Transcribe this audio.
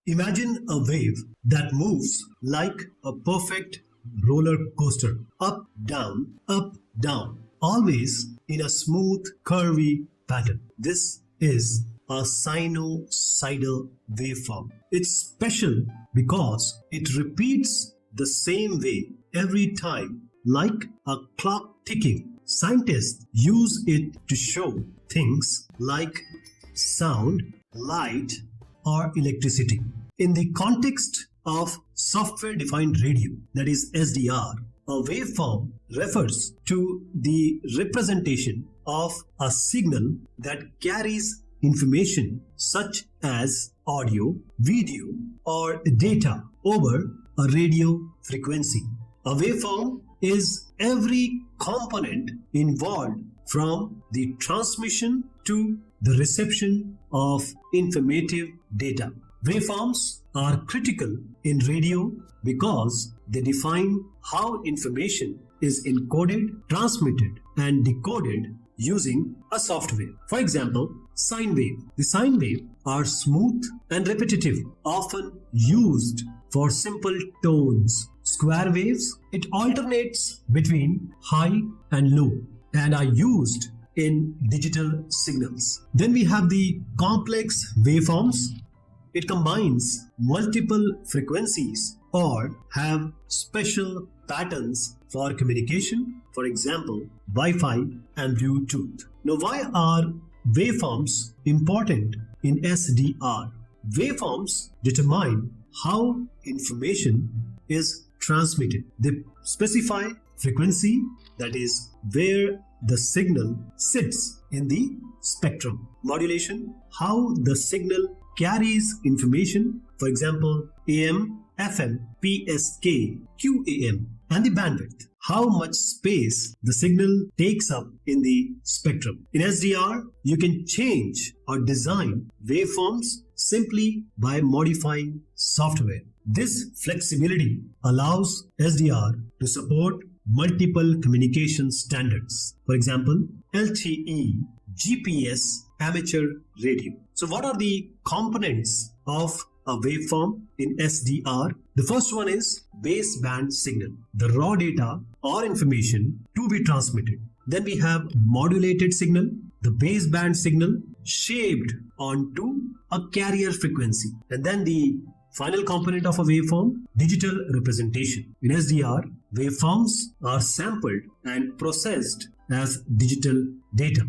Imagine a wave that moves like a perfect roller coaster, up, down, always in a smooth, curvy pattern. This is a sinusoidal waveform. It's special because it repeats the same way every time, like a clock ticking. Scientists use it to show things like sound, light, or electricity. In the context of software-defined radio, that is SDR, a waveform refers to the representation of a signal that carries information such as audio, video, or data over a radio frequency. A waveform is every component involved from the transmission to the reception of informative data. Waveforms are critical in radio because they define how information is encoded, transmitted, and decoded using a software. For example, sine wave. The sine waves are smooth and repetitive, often used for simple tones. Square waves, it alternates between high and low and are used in digital signals. Then we have the complex waveforms. It combines multiple frequencies or have special patterns for communication, for example, Wi-Fi and Bluetooth. Now, why are waveforms important in SDR? Waveforms determine how information is transmitted. They specify frequency, that is where the signal sits in the spectrum. Modulation, how the signal carries information, for example, AM, FM, PSK, QAM, and the bandwidth, how much space the signal takes up in the spectrum. In SDR, you can change or design waveforms simply by modifying software. This flexibility allows SDR to support multiple communication standards. For example, LTE, GPS, amateur radio. So what are the components of a waveform in SDR? The first one is baseband signal, the raw data or information to be transmitted. Then we have modulated signal, the baseband signal shaped onto a carrier frequency. And then the final component of a waveform, digital representation. In SDR, waveforms are sampled and processed as digital data.